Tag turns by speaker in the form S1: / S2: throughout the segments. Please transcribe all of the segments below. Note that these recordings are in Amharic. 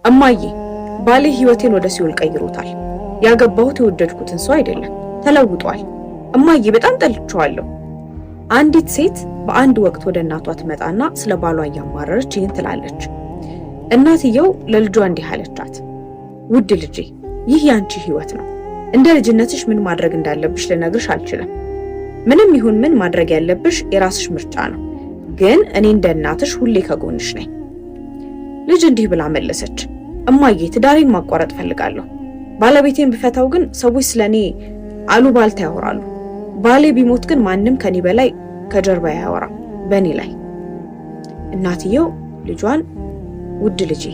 S1: እማዬ ባሌ ህይወቴን ወደ ሲኦል ቀይሮታል። ያገባሁት የወደድኩትን ሰው አይደለም፣ ተለውጧል። እማዬ በጣም ጠልቼዋለሁ። አንዲት ሴት በአንድ ወቅት ወደ እናቷ ትመጣና ስለ ባሏ እያማረረች ይህን ትላለች። እናትየው ለልጇ እንዲህ አለቻት፣ ውድ ልጄ ይህ ያንቺ ህይወት ነው። እንደ ልጅነትሽ ምን ማድረግ እንዳለብሽ ልነግርሽ አልችልም። ምንም ይሁን ምን ማድረግ ያለብሽ የራስሽ ምርጫ ነው። ግን እኔ እንደ እናትሽ ሁሌ ከጎንሽ ነኝ። ልጅ እንዲህ ብላ መለሰች፣ እማዬ ትዳሬን ማቋረጥ ፈልጋለሁ። ባለቤቴን ብፈታው ግን ሰዎች ስለኔ አሉባልታ ያወራሉ። ባሌ ቢሞት ግን ማንም ከኔ በላይ ከጀርባ ያወራም በኔ ላይ። እናትየው ልጇን ውድ ልጄ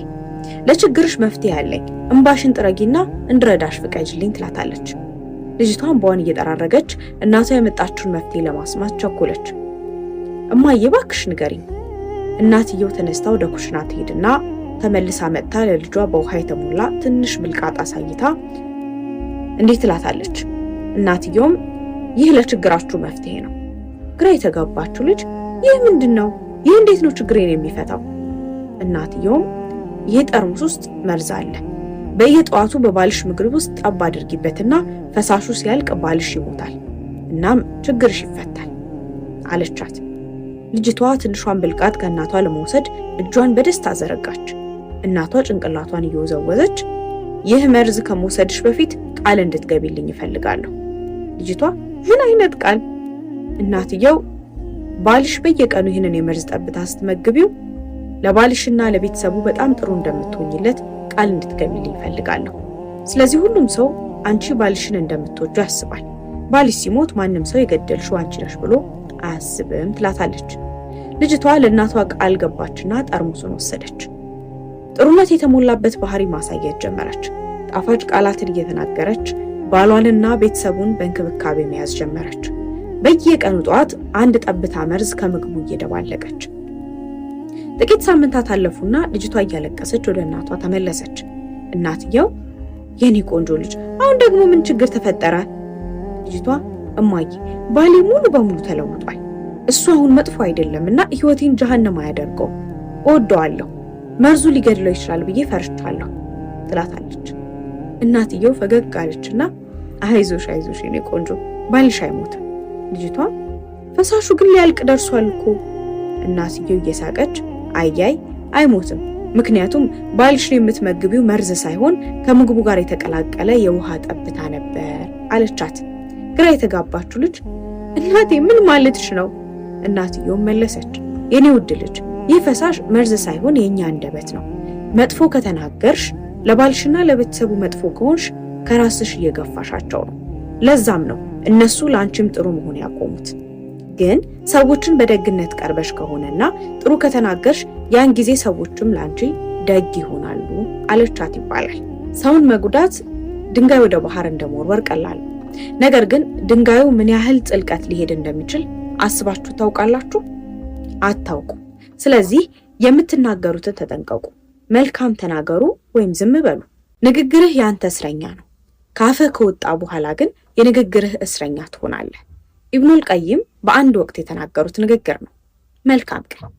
S1: ለችግርሽ መፍትሄ አለኝ፣ እንባሽን ጥረጊና እንድረዳሽ ፍቀጅልኝ ትላታለች። ልጅቷን እንባዋን እየጠራረገች እናቷ የመጣችውን መፍትሄ ለማስማት ቸኮለች። እማዬ እባክሽ ንገሪኝ። እናትየው ተነስታ ወደ ኩሽና ትሄድና ተመልሳ መጥታ ለልጇ በውሃ የተሞላ ትንሽ ብልቃጥ አሳይታ እንዴት ትላታለች። እናትየውም ይህ ለችግራችሁ መፍትሄ ነው። ግራ የተጋባችው ልጅ ይህ ምንድነው? ይህ እንዴት ነው ችግሬን የሚፈታው? እናትየውም ይህ ጠርሙስ ውስጥ መርዝ አለ። በየጠዋቱ በባልሽ ምግብ ውስጥ ጠብ አድርጊበትና ፈሳሹ ሲያልቅ ባልሽ ይሞታል፣ እናም ችግርሽ ይፈታል አለቻት። ልጅቷ ትንሿን ብልቃጥ ከእናቷ ለመውሰድ እጇን በደስታ ዘረጋች። እናቷ ጭንቅላቷን እየወዘወዘች ይህ መርዝ ከመውሰድሽ በፊት ቃል እንድትገቢልኝ እፈልጋለሁ። ልጅቷ ምን አይነት ቃል? እናትየው ባልሽ በየቀኑ ይህንን የመርዝ ጠብታ ስትመግቢው ለባልሽና ለቤተሰቡ በጣም ጥሩ እንደምትሆኝለት ቃል እንድትገቢልኝ እፈልጋለሁ። ስለዚህ ሁሉም ሰው አንቺ ባልሽን እንደምትወጁ ያስባል። ባልሽ ሲሞት ማንም ሰው የገደልሽው አንቺ ነሽ ብሎ አያስብም ትላታለች። ልጅቷ ለእናቷ ቃል ገባችና ጠርሙሱን ወሰደች። ጥሩነት የተሞላበት ባህሪ ማሳየት ጀመረች። ጣፋጭ ቃላትን እየተናገረች ባሏንና ቤተሰቡን በእንክብካቤ መያዝ ጀመረች። በየቀኑ ጠዋት አንድ ጠብታ መርዝ ከምግቡ እየደባለቀች። ጥቂት ሳምንታት አለፉና ልጅቷ እያለቀሰች ወደ እናቷ ተመለሰች። እናትየው የኔ ቆንጆ ልጅ አሁን ደግሞ ምን ችግር ተፈጠረ? ልጅቷ እማዬ ባሌ ሙሉ በሙሉ ተለውጧል። እሱ አሁን መጥፎ አይደለምና ህይወቴን ጀሃነም አያደርገው። እወደዋለሁ። መርዙ ሊገድለው ይችላል ብዬ ፈርቻለሁ ትላታለች። እናትየው ፈገግ አለችና አይዞሽ አይዞሽ የኔ ቆንጆ ባልሽ አይሞትም። ልጅቷ ፈሳሹ ግን ሊያልቅ ደርሷል እኮ። እናትየው እየሳቀች አያይ አይሞትም፣ ምክንያቱም ባልሽን የምትመግቢው መርዝ ሳይሆን ከምግቡ ጋር የተቀላቀለ የውሃ ጠብታ ነበር አለቻት። ግራ የተጋባችው ልጅ እናቴ ምን ማለትሽ ነው? እናትየው መለሰች፣ የኔ ውድ ልጅ ይህ ፈሳሽ መርዝ ሳይሆን የኛ አንደበት ነው። መጥፎ ከተናገርሽ ለባልሽና ለቤተሰቡ መጥፎ ከሆንሽ ከራስሽ እየገፋሻቸው ነው። ለዛም ነው እነሱ ለአንቺም ጥሩ መሆን ያቆሙት። ግን ሰዎችን በደግነት ቀርበሽ ከሆነና ጥሩ ከተናገርሽ ያን ጊዜ ሰዎችም ላንቺ ደግ ይሆናሉ አለቻት ይባላል። ሰውን መጉዳት ድንጋይ ወደ ባህር እንደመወርወር ቀላል ነው። ነገር ግን ድንጋዩ ምን ያህል ጥልቀት ሊሄድ እንደሚችል አስባችሁ ታውቃላችሁ? አታውቁም። ስለዚህ የምትናገሩትን ተጠንቀቁ። መልካም ተናገሩ ወይም ዝም በሉ። ንግግርህ ያንተ እስረኛ ነው። ካፍህ ከወጣ በኋላ ግን የንግግርህ እስረኛ ትሆናለህ። ኢብኑል ቀይም በአንድ ወቅት የተናገሩት ንግግር ነው። መልካም ቀን።